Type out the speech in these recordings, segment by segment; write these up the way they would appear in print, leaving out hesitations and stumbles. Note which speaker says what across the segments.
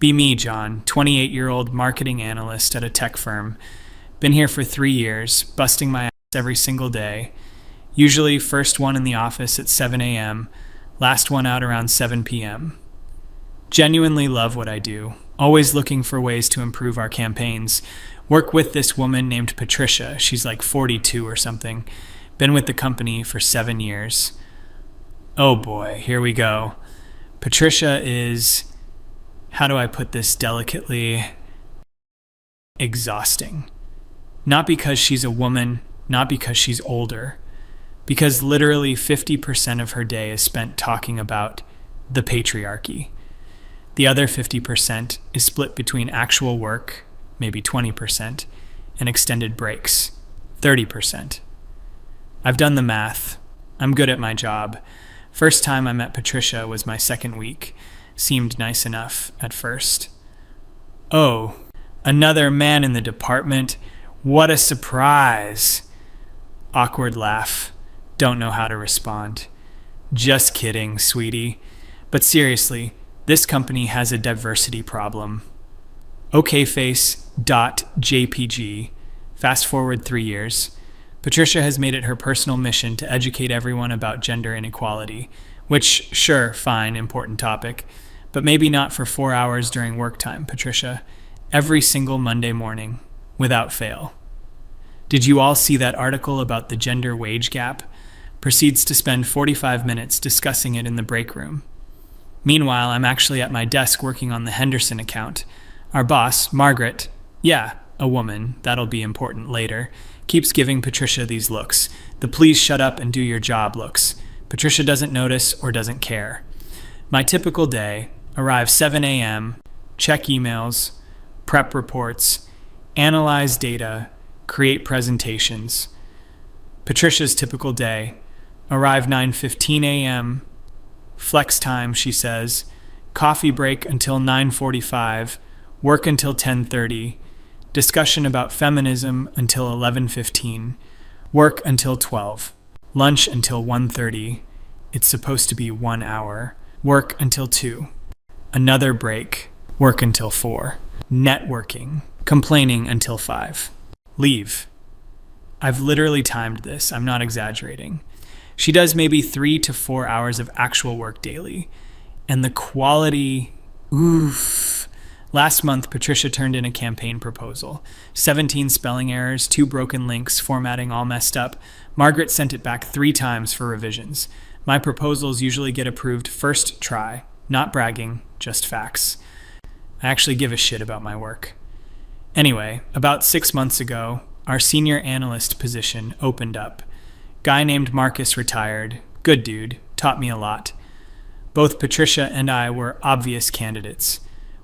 Speaker 1: Be me, John, 28-year-old marketing analyst at a tech firm. Been here for 3 years, busting my ass every single day. Usually first one in the office at 7 a.m., last one out around 7 p.m. Genuinely love what I do, always looking for ways to improve our campaigns. Work with this woman named Patricia. She's like 42 or something. Been with the company for 7 years. Oh boy, here we go. Patricia is, how do I put this delicately, exhausting. Not because she's a woman, not because she's older, because literally 50% of her day is spent talking about the patriarchy. The other 50% is split between actual work, maybe 20%, and extended breaks, 30%. I've done the math. I'm good at my job. First time I met Patricia was my second week. Seemed nice enough at first. Oh, another man in the department. What a surprise. Awkward laugh. Don't know how to respond. Just kidding, sweetie. But seriously, this company has a diversity problem. okface.jpg. Fast forward 3 years. Patricia has made it her personal mission to educate everyone about gender inequality, which, sure, fine, important topic, but maybe not for 4 hours during work time, Patricia. Every single Monday morning, without fail. Did you all see that article about the gender wage gap? Proceeds to spend 45 minutes discussing it in the break room. Meanwhile, I'm actually at my desk working on the Henderson account. Our boss, Margaret, yeah, a woman, that'll be important later, keeps giving Patricia these looks. The please shut up and do your job looks. Patricia doesn't notice or doesn't care. My typical day, arrive 7 a.m., check emails, prep reports, analyze data, create presentations. Patricia's typical day, arrive 9:15 a.m., flex time, she says, coffee break until 9:45, work until 10:30, discussion about feminism until 11:15, work until 12, lunch until 1:30, it's supposed to be 1 hour, work until 2, another break, work until 4, networking, complaining until 5, leave. I've literally timed this, I'm not exaggerating. She does maybe 3 to 4 hours of actual work daily, and the quality, oof. Last month, Patricia turned in a campaign proposal. 17 spelling errors, 2 broken links, formatting all messed up. Margaret sent it back 3 times for revisions. My proposals usually get approved first try. Not bragging, just facts. I actually give a shit about my work. Anyway, about 6 months ago, our senior analyst position opened up. Guy named Marcus retired. Good dude, taught me a lot. Both Patricia and I were obvious candidates.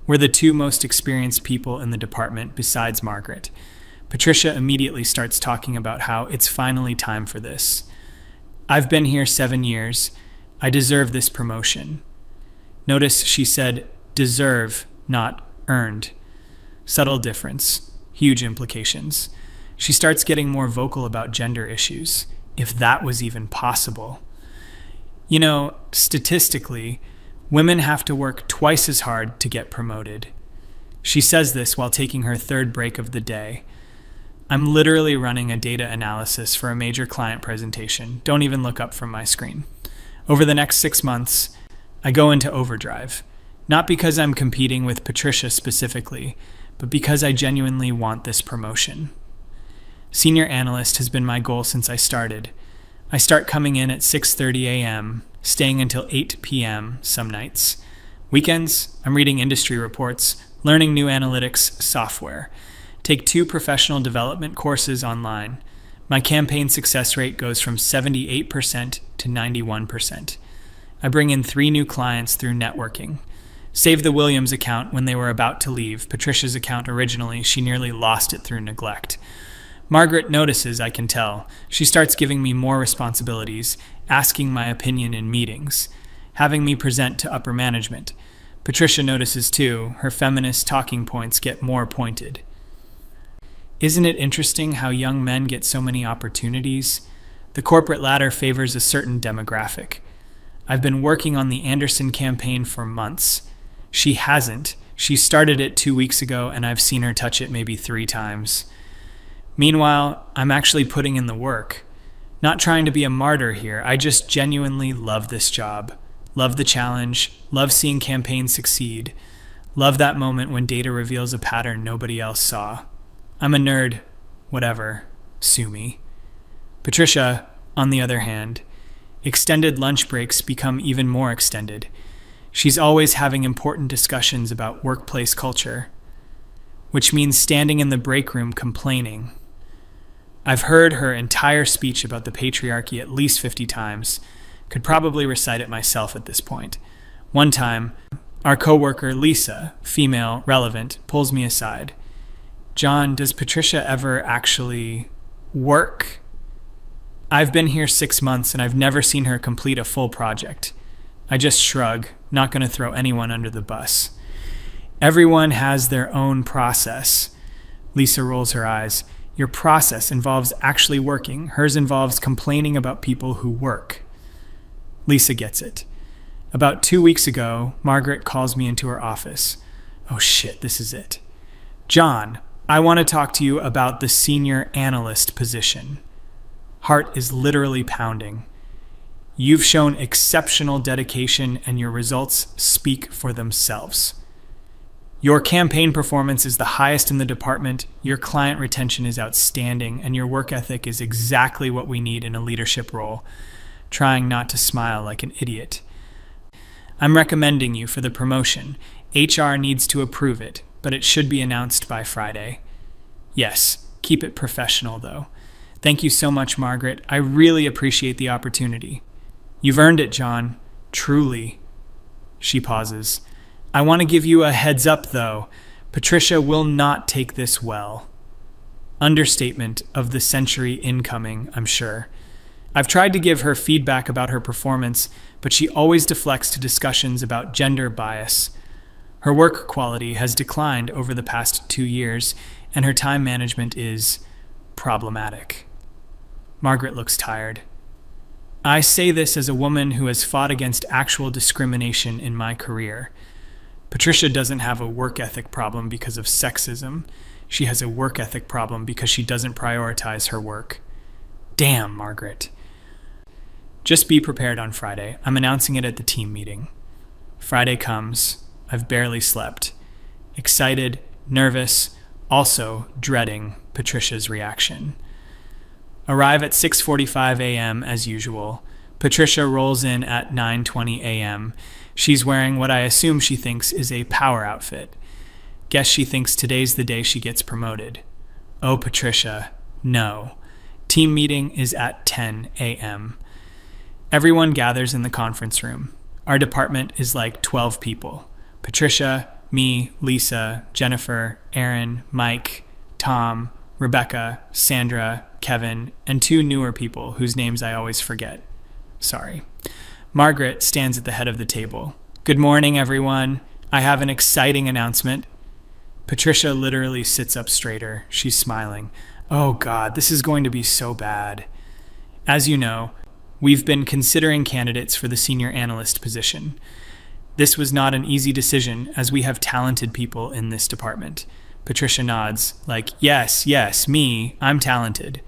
Speaker 1: We're the 2 most experienced people in the department besides Margaret. Patricia immediately starts talking about how it's finally time for this. I've been here 7 years. I deserve this promotion. Notice she said deserve, not earned. Subtle difference, huge implications. She starts getting more vocal about gender issues, if that was even possible. You know, statistically, women have to work twice as hard to get promoted. She says this while taking her 3rd break of the day. I'm literally running a data analysis for a major client presentation. Don't even look up from my screen. Over the next 6 months, I go into overdrive. Not because I'm competing with Patricia specifically, but because I genuinely want this promotion. Senior analyst has been my goal since I started. I start coming in at 6:30 a.m., staying until 8 p.m. some nights. Weekends, I'm reading industry reports, learning new analytics software. Take 2 professional development courses online. My campaign success rate goes from 78% to 91%. I bring in 3 new clients through networking. Save the Williams account when they were about to leave. Patricia's account originally, she nearly lost it through neglect. Margaret notices, I can tell. She starts giving me more responsibilities, asking my opinion in meetings, having me present to upper management. Patricia notices too, her feminist talking points get more pointed. Isn't it interesting how young men get so many opportunities? The corporate ladder favors a certain demographic. I've been working on the Anderson campaign for months. She hasn't. She started it 2 weeks ago, and I've seen her touch it maybe 3 times. Meanwhile, I'm actually putting in the work. Not trying to be a martyr here, I just genuinely love this job. Love the challenge, love seeing campaigns succeed, love that moment when data reveals a pattern nobody else saw. I'm a nerd, whatever, sue me. Patricia, on the other hand, extended lunch breaks become even more extended. She's always having important discussions about workplace culture, which means standing in the break room complaining. I've heard her entire speech about the patriarchy at least 50 times. Could probably recite it myself at this point. One time, our coworker Lisa, female, relevant, pulls me aside. John, does Patricia ever actually work? I've been here 6 months and I've never seen her complete a full project. I just shrug, not going to throw anyone under the bus. Everyone has their own process. Lisa rolls her eyes. Your process involves actually working. Hers involves complaining about people who work. Lisa gets it. About 2 weeks ago, Margaret calls me into her office. Oh shit, this is it. John, I want to talk to you about the senior analyst position. Heart is literally pounding. You've shown exceptional dedication and your results speak for themselves. Your campaign performance is the highest in the department, your client retention is outstanding, and your work ethic is exactly what we need in a leadership role. Trying not to smile like an idiot. I'm recommending you for the promotion. HR needs to approve it, but it should be announced by Friday. Yes, keep it professional though. Thank you so much, Margaret. I really appreciate the opportunity. You've earned it, John. Truly. She pauses. I want to give you a heads up, though. Patricia will not take this well. Understatement of the century incoming, I'm sure. I've tried to give her feedback about her performance, but she always deflects to discussions about gender bias. Her work quality has declined over the past 2 years, and her time management is problematic. Margaret looks tired. I say this as a woman who has fought against actual discrimination in my career. Patricia doesn't have a work ethic problem because of sexism. She has a work ethic problem because she doesn't prioritize her work. Damn, Margaret. Just be prepared on Friday. I'm announcing it at the team meeting. Friday comes. I've barely slept. Excited, nervous, also dreading Patricia's reaction. Arrive at 6:45 a.m. as usual. Patricia rolls in at 9:20 a.m. She's wearing what I assume she thinks is a power outfit. Guess she thinks today's the day she gets promoted. Oh, Patricia, no. Team meeting is at 10 a.m. Everyone gathers in the conference room. Our department is like 12 people. Patricia, me, Lisa, Jennifer, Aaron, Mike, Tom, Rebecca, Sandra, Kevin, and 2 newer people whose names I always forget. Sorry. Margaret stands at the head of the table. Good morning, everyone. I have an exciting announcement. Patricia literally sits up straighter. She's smiling. Oh God, this is going to be so bad. As you know, we've been considering candidates for the senior analyst position. This was not an easy decision as we have talented people in this department. Patricia nods, like, yes, me, I'm talented.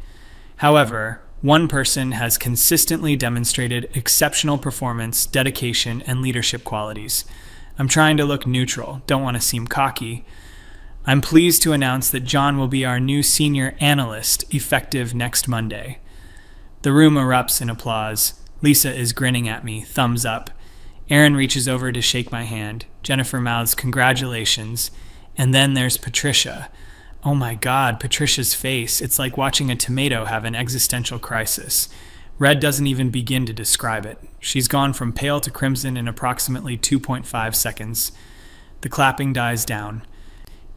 Speaker 1: However, one person has consistently demonstrated exceptional performance, dedication, and leadership qualities. I'm trying to look neutral, don't want to seem cocky. I'm pleased to announce that John will be our new senior analyst, effective next Monday. The room erupts in applause. Lisa is grinning at me, thumbs up. Aaron reaches over to shake my hand. Jennifer mouths congratulations. And then there's Patricia. Oh my God, Patricia's face. It's like watching a tomato have an existential crisis. Red doesn't even begin to describe it. She's gone from pale to crimson in approximately 2.5 seconds. The clapping dies down.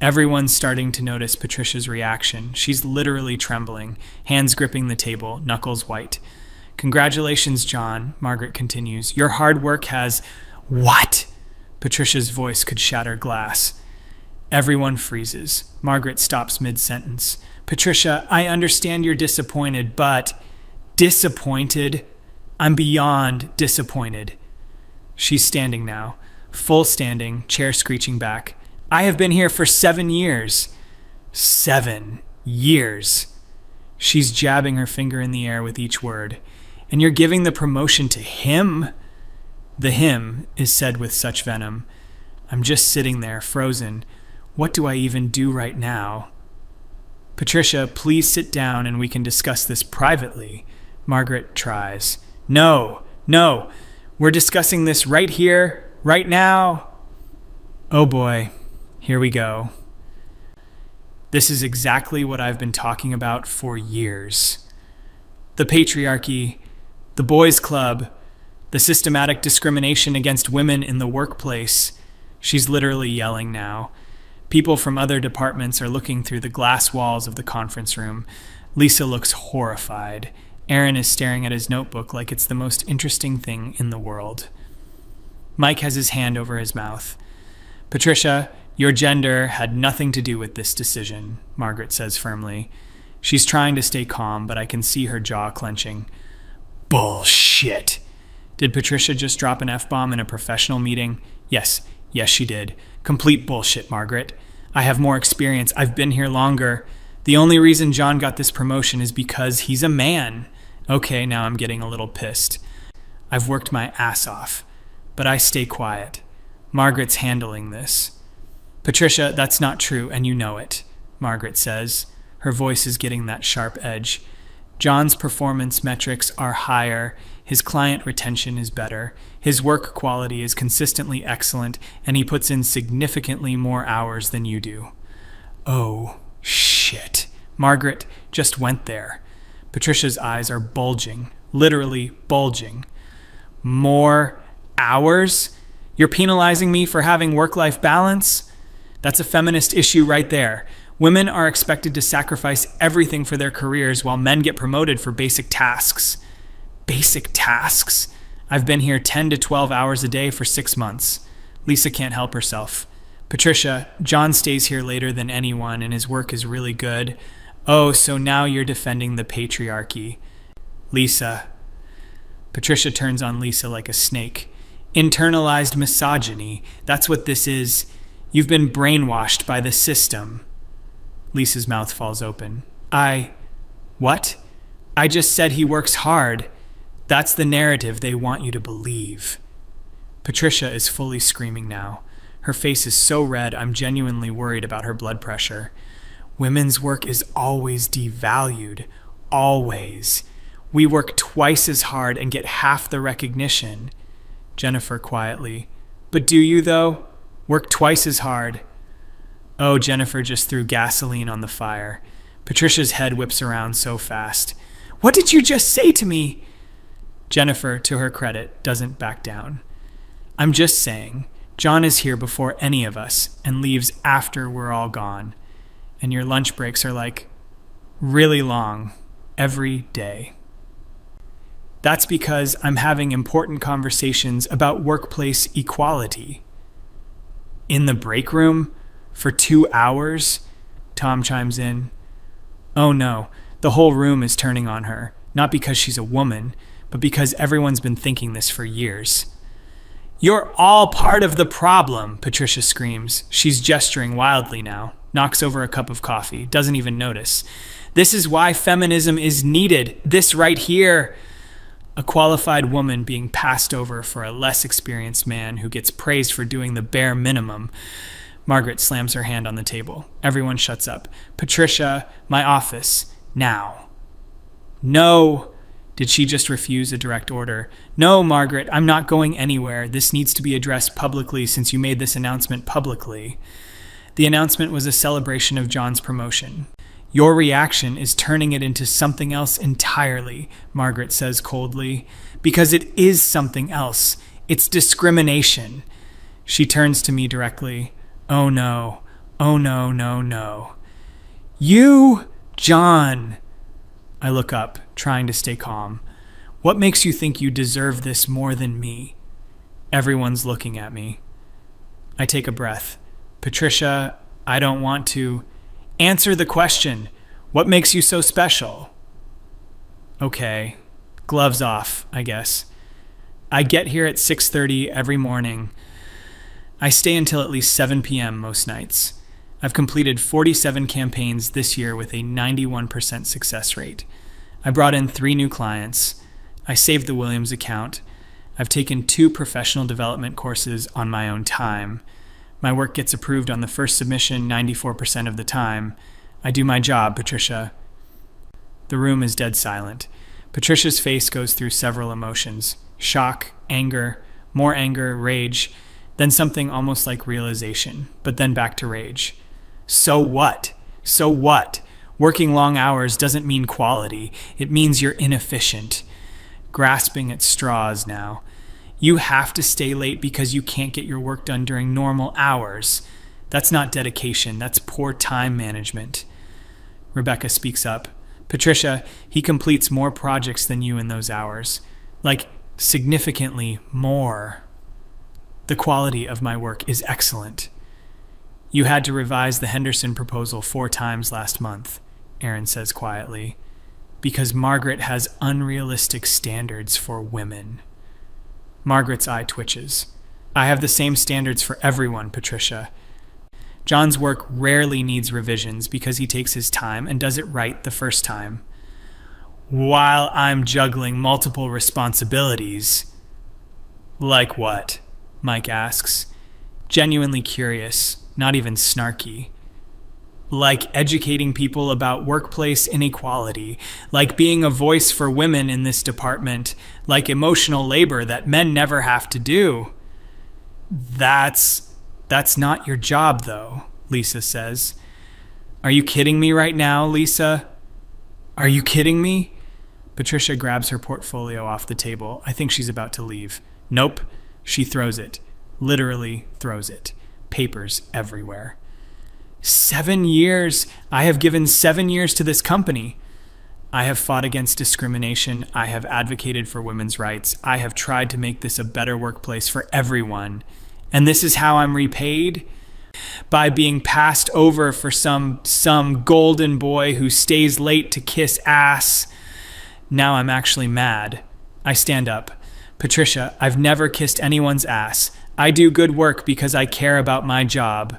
Speaker 1: Everyone's starting to notice Patricia's reaction. She's literally trembling, hands gripping the table, knuckles white. Congratulations, John, Margaret continues. Your hard work has... What? Patricia's voice could shatter glass. Everyone freezes. Margaret stops mid-sentence. Patricia, I understand you're disappointed, but... Disappointed? I'm beyond disappointed. She's standing now. Full standing, chair screeching back. I have been here for 7 years. 7 years. She's jabbing her finger in the air with each word. And you're giving the promotion to him? The him is said with such venom. I'm just sitting there, frozen. What do I even do right now? Patricia, please sit down and we can discuss this privately. Margaret tries. No. We're discussing this right here, right now. Oh boy, here we go. This is exactly what I've been talking about for years. The patriarchy, the boys' club, the systematic discrimination against women in the workplace. She's literally yelling now. People from other departments are looking through the glass walls of the conference room. Lisa looks horrified. Aaron is staring at his notebook like it's the most interesting thing in the world. Mike has his hand over his mouth. Patricia, your gender had nothing to do with this decision, Margaret says firmly. She's trying to stay calm, but I can see her jaw clenching. Bullshit. Did Patricia just drop an F-bomb in a professional meeting? Yes, she did. Complete bullshit, Margaret. I have more experience. I've been here longer. The only reason John got this promotion is because he's a man. Okay, now I'm getting a little pissed. I've worked my ass off, but I stay quiet. Margaret's handling this. Patricia, that's not true, and you know it, Margaret says. Her voice is getting that sharp edge. John's performance metrics are higher. His client retention is better. His work quality is consistently excellent, and he puts in significantly more hours than you do. Oh, shit. Margaret just went there. Patricia's eyes are bulging, literally bulging. More hours? You're penalizing me for having work-life balance? That's a feminist issue right there. Women are expected to sacrifice everything for their careers while men get promoted for basic tasks. Basic tasks? I've been here 10 to 12 hours a day for 6 months. Lisa can't help herself. Patricia, John stays here later than anyone and his work is really good. Oh, so now you're defending the patriarchy. Lisa. Patricia turns on Lisa like a snake. Internalized misogyny. That's what this is. You've been brainwashed by the system. Lisa's mouth falls open. What? I just said he works hard. That's the narrative they want you to believe. Patricia is fully screaming now. Her face is so red, I'm genuinely worried about her blood pressure. Women's work is always devalued. Always. We work twice as hard and get half the recognition. Jennifer quietly. But do you, though? Work twice as hard. Oh, Jennifer just threw gasoline on the fire. Patricia's head whips around so fast. What did you just say to me? Jennifer, to her credit, doesn't back down. I'm just saying, John is here before any of us and leaves after we're all gone. And your lunch breaks are like really long every day. That's because I'm having important conversations about workplace equality. In the break room? For 2 hours? Tom chimes in. Oh no, the whole room is turning on her. Not because she's a woman, but because everyone's been thinking this for years. You're all part of the problem, Patricia screams. She's gesturing wildly now. Knocks over a cup of coffee. Doesn't even notice. This is why feminism is needed. This right here. A qualified woman being passed over for a less experienced man who gets praised for doing the bare minimum. Margaret slams her hand on the table. Everyone shuts up. Patricia, my office. Now. No. Did she just refuse a direct order? No, Margaret, I'm not going anywhere. This needs to be addressed publicly since you made this announcement publicly. The announcement was a celebration of John's promotion. Your reaction is turning it into something else entirely, Margaret says coldly. Because it is something else. It's discrimination. She turns to me directly. Oh no. Oh no. You, John. I look up, trying to stay calm. What makes you think you deserve this more than me? Everyone's looking at me. I take a breath. Patricia, I don't want to. Answer the question. What makes you so special? Okay. Gloves off, I guess. I get here at 6:30 every morning. I stay until at least 7 p.m. most nights. I've completed 47 campaigns this year with a 91% success rate. I brought in 3 new clients. I saved the Williams account. I've taken 2 professional development courses on my own time. My work gets approved on the first submission 94% of the time. I do my job, Patricia. The room is dead silent. Patricia's face goes through several emotions: shock, anger, more anger, rage, then something almost like realization, but then back to rage. So what? So what? Working long hours doesn't mean quality. It means you're inefficient. Grasping at straws now. You have to stay late because you can't get your work done during normal hours. That's not dedication. That's poor time management. Rebecca speaks up. Patricia, he completes more projects than you in those hours. Like, significantly more. The quality of my work is excellent. You had to revise the Henderson proposal 4 times last month, Aaron says quietly, because Margaret has unrealistic standards for women. Margaret's eye twitches. I have the same standards for everyone, Patricia. John's work rarely needs revisions because he takes his time and does it right the first time. While I'm juggling multiple responsibilities. Like what? Mike asks, genuinely curious, not even snarky. Like educating people about workplace inequality, like being a voice for women in this department, like emotional labor that men never have to do. That's not your job, though, Lisa says. Are you kidding me right now, Lisa? Are you kidding me? Patricia grabs her portfolio off the table. I think she's about to leave. Nope. She throws it. Literally throws it. Papers everywhere. 7 years. I have given 7 years to this company. I have fought against discrimination. I have advocated for women's rights. I have tried to make this a better workplace for everyone. And this is how I'm repaid? By being passed over for some golden boy who stays late to kiss ass. Now I'm actually mad. I stand up. Patricia, I've never kissed anyone's ass. I do good work because I care about my job.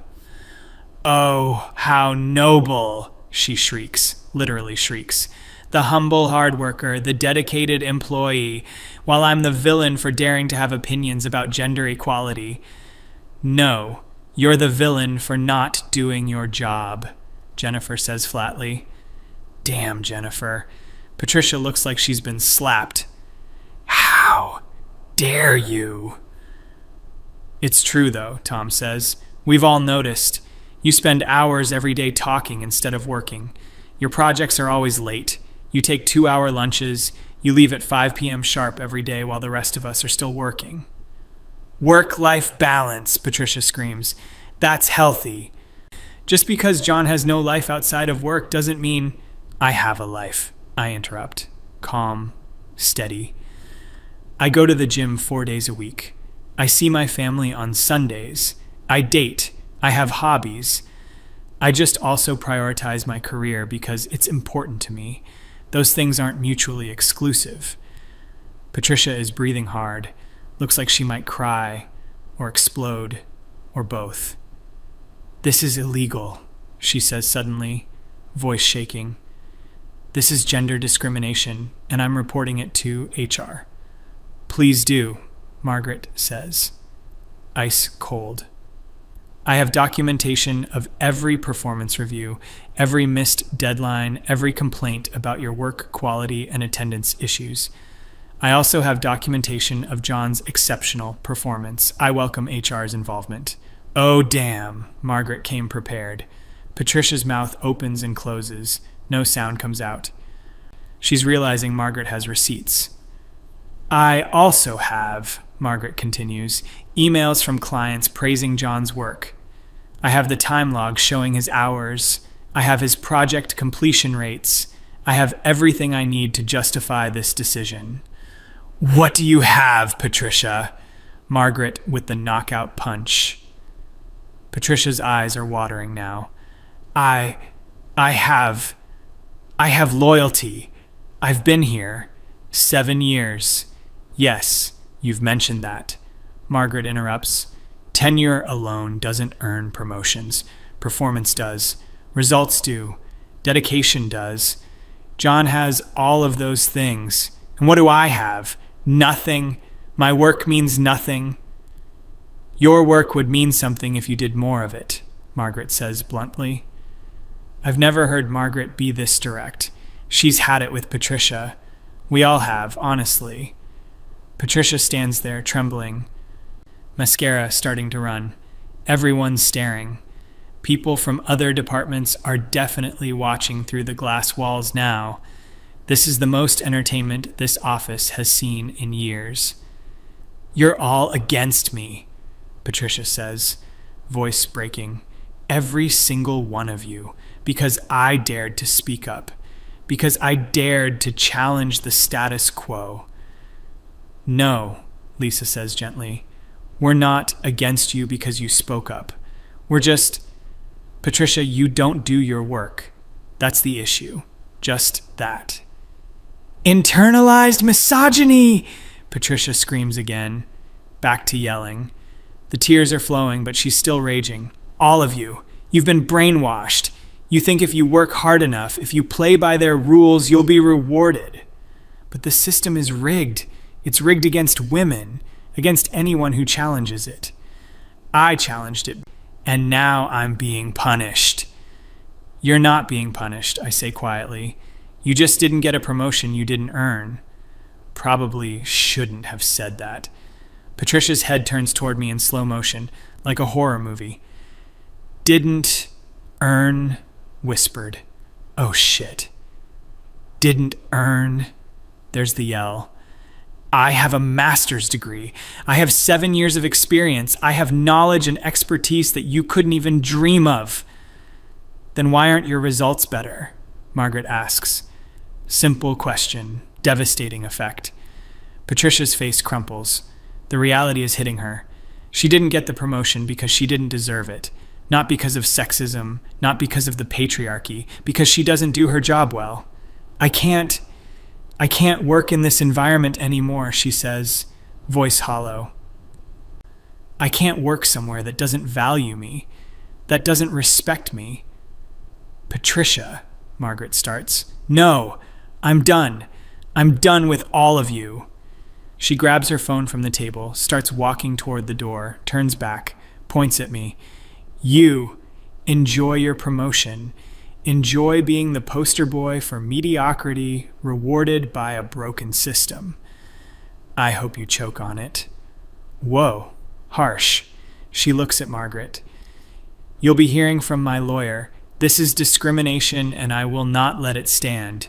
Speaker 1: Oh, how noble, she shrieks, literally shrieks. The humble hard worker, the dedicated employee, while I'm the villain for daring to have opinions about gender equality. No, you're the villain for not doing your job, Jennifer says flatly. Damn, Jennifer. Patricia looks like she's been slapped. How dare you? It's true, though, Tom says. We've all noticed. You spend hours every day talking instead of working. Your projects are always late. You take 2-hour lunches. You leave at 5 p.m. sharp every day while the rest of us are still working. Work-life balance, Patricia screams. That's healthy. Just because John has no life outside of work doesn't mean I have a life, I interrupt. Calm, steady. I go to the gym 4 days a week. I see my family on Sundays. I date. I have hobbies. I just also prioritize my career because it's important to me. Those things aren't mutually exclusive. Patricia is breathing hard. Looks like she might cry, or explode, or both. This is illegal, she says suddenly, voice shaking. This is gender discrimination, and I'm reporting it to HR. Please do, Margaret says. Ice cold. I have documentation of every performance review, every missed deadline, every complaint about your work quality and attendance issues. I also have documentation of John's exceptional performance. I welcome HR's involvement. Oh, damn, Margaret came prepared. Patricia's mouth opens and closes. No sound comes out. She's realizing Margaret has receipts. I also have, Margaret continues, emails from clients praising John's work. I have the time log showing his hours. I have his project completion rates. I have everything I need to justify this decision. What do you have, Patricia? Margaret with the knockout punch. Patricia's eyes are watering now. I have loyalty. I've been here 7 years. Yes, you've mentioned that. Margaret interrupts. Tenure alone doesn't earn promotions. Performance does. Results do. Dedication does. John has all of those things. And what do I have? Nothing. My work means nothing. Your work would mean something if you did more of it, Margaret says bluntly. I've never heard Margaret be this direct. She's had it with Patricia. We all have, honestly. Patricia stands there, trembling. Mascara starting to run. Everyone's staring. People from other departments are definitely watching through the glass walls now. This is the most entertainment this office has seen in years. You're all against me, Patricia says, voice breaking. Every single one of you, because I dared to speak up, because I dared to challenge the status quo. No, Lisa says gently. We're not against you because you spoke up. We're just... Patricia, you don't do your work. That's the issue. Just that. Internalized misogyny! Patricia screams again, back to yelling. The tears are flowing, but she's still raging. All of you. You've been brainwashed. You think if you work hard enough, if you play by their rules, you'll be rewarded. But the system is rigged. It's rigged against women, against anyone who challenges it. I challenged it, and now I'm being punished. You're not being punished, I say quietly. You just didn't get a promotion you didn't earn. Probably shouldn't have said that. Patricia's head turns toward me in slow motion, like a horror movie. Didn't earn, whispered. Oh shit. Didn't earn. There's the yell. I have a master's degree. I have 7 years of experience. I have knowledge and expertise that you couldn't even dream of. Then why aren't your results better? Margaret asks. Simple question, devastating effect. Patricia's face crumples. The reality is hitting her. She didn't get the promotion because she didn't deserve it. Not because of sexism, not because of the patriarchy, because she doesn't do her job well. I can't work in this environment anymore, she says, voice hollow. I can't work somewhere that doesn't value me, that doesn't respect me. Patricia, Margaret starts. No, I'm done. I'm done with all of you. She grabs her phone from the table, starts walking toward the door, turns back, points at me. You, enjoy your promotion. Enjoy being the poster boy for mediocrity, rewarded by a broken system. I hope you choke on it. Whoa, harsh. She looks at Margaret. You'll be hearing from my lawyer. This is discrimination, and I will not let it stand.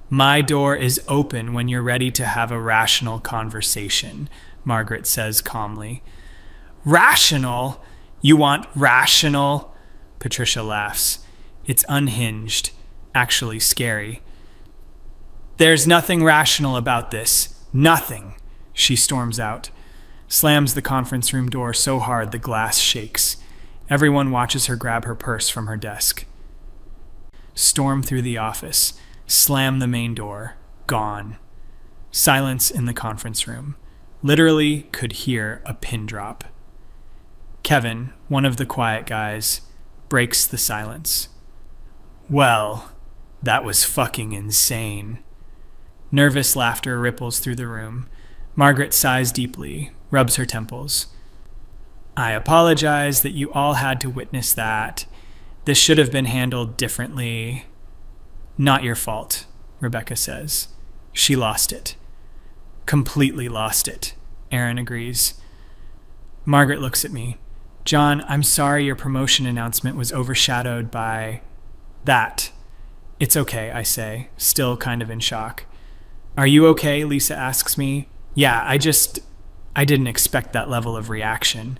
Speaker 1: My door is open when you're ready to have a rational conversation, Margaret says calmly. Rational? You want rational? Patricia laughs. It's unhinged, actually scary. There's nothing rational about this. Nothing, she storms out, slams the conference room door so hard the glass shakes. Everyone watches her grab her purse from her desk. Storm through the office, slam the main door, gone. Silence in the conference room. Literally could hear a pin drop. Kevin, one of the quiet guys, breaks the silence. Well, that was fucking insane. Nervous laughter ripples through the room. Margaret sighs deeply, rubs her temples. I apologize that you all had to witness that. This should have been handled differently. Not your fault, Rebecca says. She lost it. Completely lost it, Aaron agrees. Margaret looks at me. John, I'm sorry your promotion announcement was overshadowed by... that. It's okay, I say, still kind of in shock. Are you okay? Lisa asks me. Yeah, I didn't expect that level of reaction.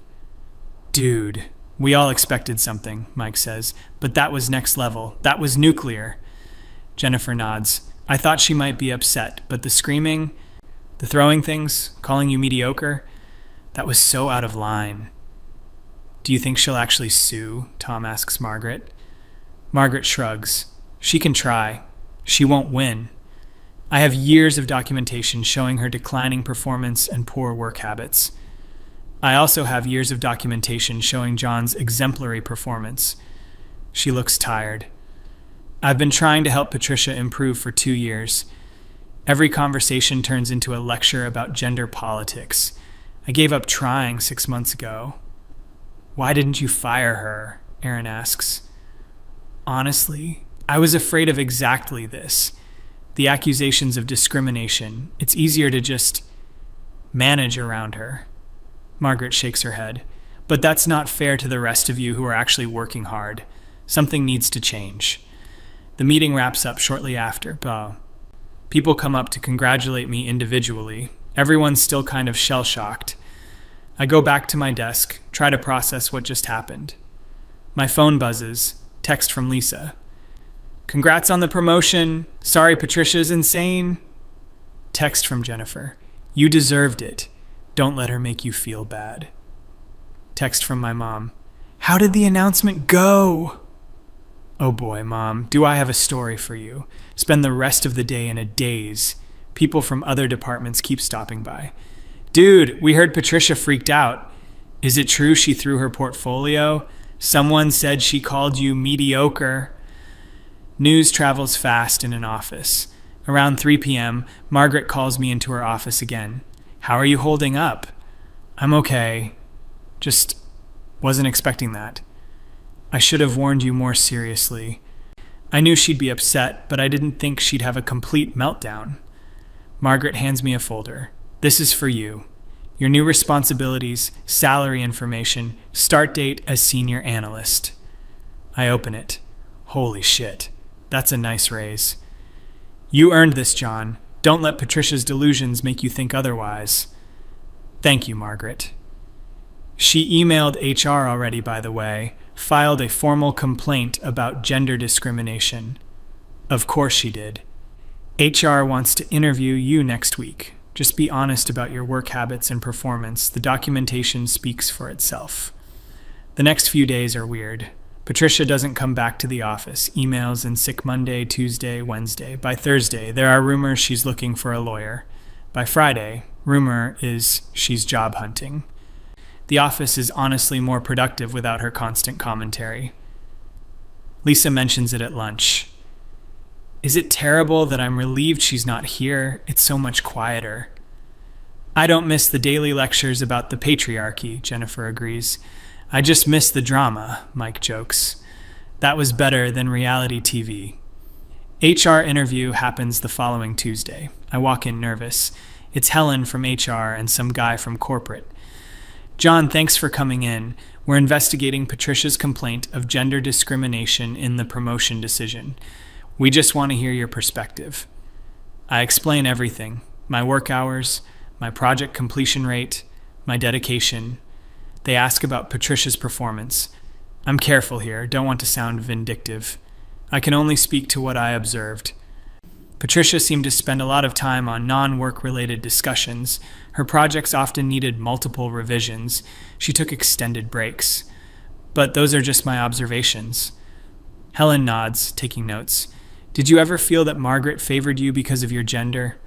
Speaker 1: Dude, we all expected something, Mike says, but that was next level. That was nuclear. Jennifer nods. I thought she might be upset, but the screaming, the throwing things, calling you mediocre, that was so out of line. Do you think she'll actually sue? Tom asks Margaret. Margaret shrugs. She can try. She won't win. I have years of documentation showing her declining performance and poor work habits. I also have years of documentation showing John's exemplary performance. She looks tired. I've been trying to help Patricia improve for 2 years. Every conversation turns into a lecture about gender politics. I gave up trying 6 months ago. Why didn't you fire her? Aaron asks. Honestly, I was afraid of exactly this. The accusations of discrimination. It's easier to just manage around her. Margaret shakes her head. But that's not fair to the rest of you who are actually working hard. Something needs to change. The meeting wraps up shortly after. People come up to congratulate me individually. Everyone's still kind of shell-shocked. I go back to my desk, try to process what just happened. My phone buzzes. Text from Lisa. Congrats on the promotion. Sorry, Patricia's insane. Text from Jennifer. You deserved it. Don't let her make you feel bad. Text from my mom. How did the announcement go? Oh boy, Mom, do I have a story for you. Spend the rest of the day in a daze. People from other departments keep stopping by. Dude, we heard Patricia freaked out. Is it true she threw her portfolio? Someone said she called you mediocre. News travels fast in an office. Around 3 p.m., Margaret calls me into her office again. How are you holding up? I'm okay. Just wasn't expecting that. I should have warned you more seriously. I knew she'd be upset, but I didn't think she'd have a complete meltdown. Margaret hands me a folder. This is for you. Your new responsibilities, salary information, start date as senior analyst. I open it. Holy shit. That's a nice raise. You earned this, John. Don't let Patricia's delusions make you think otherwise. Thank you, Margaret. She emailed HR already, by the way, filed a formal complaint about gender discrimination. Of course she did. HR wants to interview you next week. Just be honest about your work habits and performance. The documentation speaks for itself. The next few days are weird. Patricia doesn't come back to the office. Emails and sick Monday, Tuesday, Wednesday. By Thursday, there are rumors she's looking for a lawyer. By Friday, rumor is she's job hunting. The office is honestly more productive without her constant commentary. Lisa mentions it at lunch. Is it terrible that I'm relieved she's not here? It's so much quieter. I don't miss the daily lectures about the patriarchy, Jennifer agrees. I just miss the drama, Mike jokes. That was better than reality TV. HR interview happens the following Tuesday. I walk in nervous. It's Helen from HR and some guy from corporate. John, thanks for coming in. We're investigating Patricia's complaint of gender discrimination in the promotion decision. We just want to hear your perspective. I explain everything. My work hours, my project completion rate, my dedication. They ask about Patricia's performance. I'm careful here, don't want to sound vindictive. I can only speak to what I observed. Patricia seemed to spend a lot of time on non-work-related discussions. Her projects often needed multiple revisions. She took extended breaks. But those are just my observations. Helen nods, taking notes. Did you ever feel that Margaret favored you because of your gender?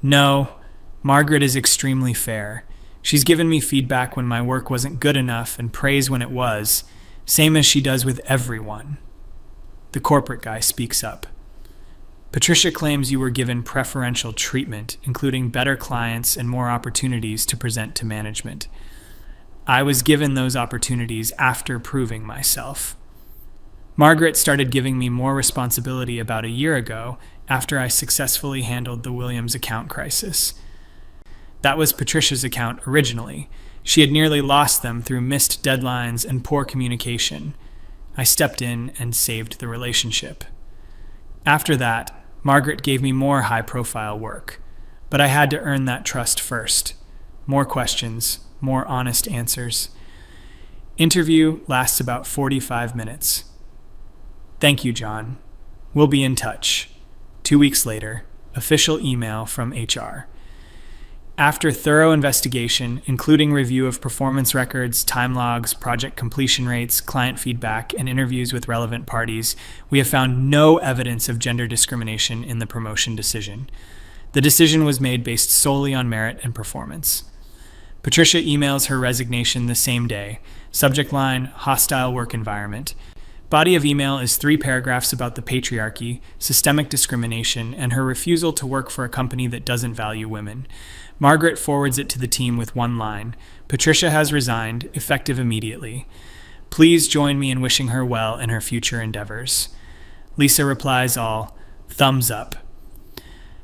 Speaker 1: No. Margaret is extremely fair. She's given me feedback when my work wasn't good enough and praise when it was, same as she does with everyone. The corporate guy speaks up. Patricia claims you were given preferential treatment, including better clients and more opportunities to present to management. I was given those opportunities after proving myself. Margaret started giving me more responsibility about a year ago after I successfully handled the Williams account crisis. That was Patricia's account originally. She had nearly lost them through missed deadlines and poor communication. I stepped in and saved the relationship. After that, Margaret gave me more high-profile work, but I had to earn that trust first. More questions, more honest answers. Interview lasts about 45 minutes. Thank you, John. We'll be in touch. 2 weeks later, official email from HR. After thorough investigation, including review of performance records, time logs, project completion rates, client feedback, and interviews with relevant parties, we have found no evidence of gender discrimination in the promotion decision. The decision was made based solely on merit and performance. Patricia emails her resignation the same day. Subject line, hostile work environment. Body of email is 3 paragraphs about the patriarchy, systemic discrimination, and her refusal to work for a company that doesn't value women. Margaret forwards it to the team with 1 line. Patricia has resigned, effective immediately. Please join me in wishing her well in her future endeavors. Lisa replies all, thumbs up.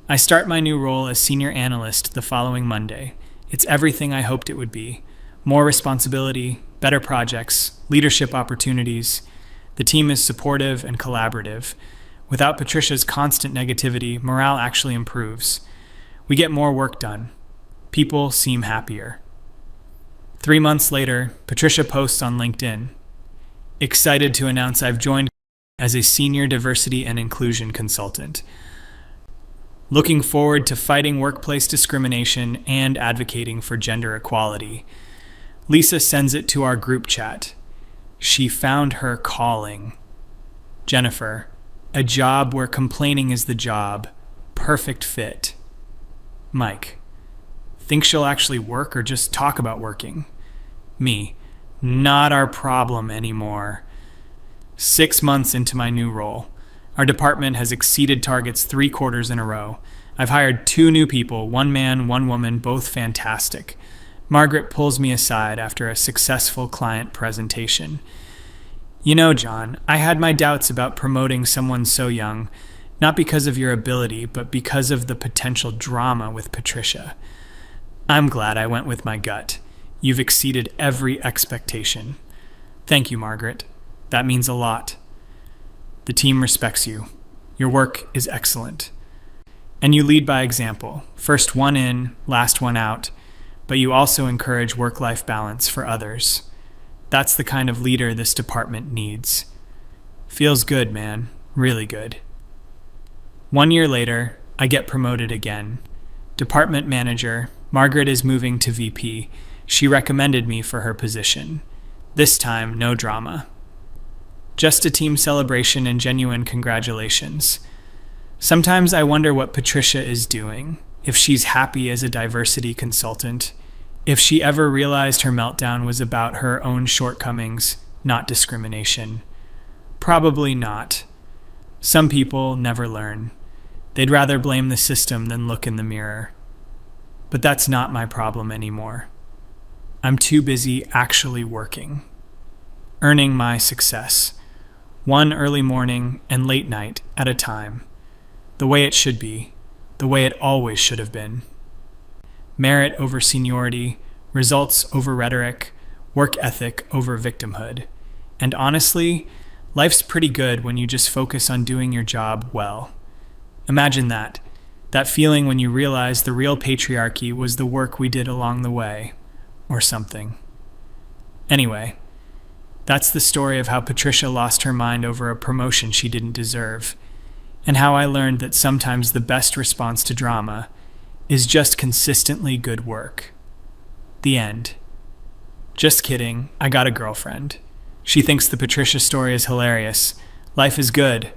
Speaker 1: I start my new role as senior analyst the following Monday. It's everything I hoped it would be. More responsibility, better projects, leadership opportunities. The team is supportive and collaborative. Without Patricia's constant negativity, morale actually improves. We get more work done. People seem happier. 3 months later, Patricia posts on LinkedIn. Excited to announce I've joined as a senior diversity and inclusion consultant. Looking forward to fighting workplace discrimination and advocating for gender equality. Lisa sends it to our group chat. She found her calling. Jennifer, a job where complaining is the job. Perfect fit. Mike, think she'll actually work or just talk about working? Me, not our problem anymore. 6 months into my new role. Our department has exceeded targets 3 quarters in a row. I've hired 2 new people, 1 man, 1 woman, both fantastic. Margaret pulls me aside after a successful client presentation. You know, John, I had my doubts about promoting someone so young, not because of your ability, but because of the potential drama with Patricia. I'm glad I went with my gut. You've exceeded every expectation. Thank you, Margaret. That means a lot. The team respects you. Your work is excellent. And you lead by example. First one in, last one out. But you also encourage work-life balance for others. That's the kind of leader this department needs. Feels good, man. Really good. 1 year later, I get promoted again. Department manager, Margaret is moving to VP. She recommended me for her position. This time, no drama. Just a team celebration and genuine congratulations. Sometimes I wonder what Patricia is doing, if she's happy as a diversity consultant, if she ever realized her meltdown was about her own shortcomings, not discrimination. Probably not. Some people never learn. They'd rather blame the system than look in the mirror. But that's not my problem anymore. I'm too busy actually working, earning my success, 1 early morning and late night at a time, the way it should be, the way it always should have been. Merit over seniority, results over rhetoric, work ethic over victimhood. And honestly, life's pretty good when you just focus on doing your job well. Imagine that feeling when you realize the real patriarchy was the work we did along the way, or something. Anyway, that's the story of how Patricia lost her mind over a promotion she didn't deserve, and how I learned that sometimes the best response to drama is just consistently good work. The end. Just kidding, I got a girlfriend. She thinks the Patricia story is hilarious. Life is good.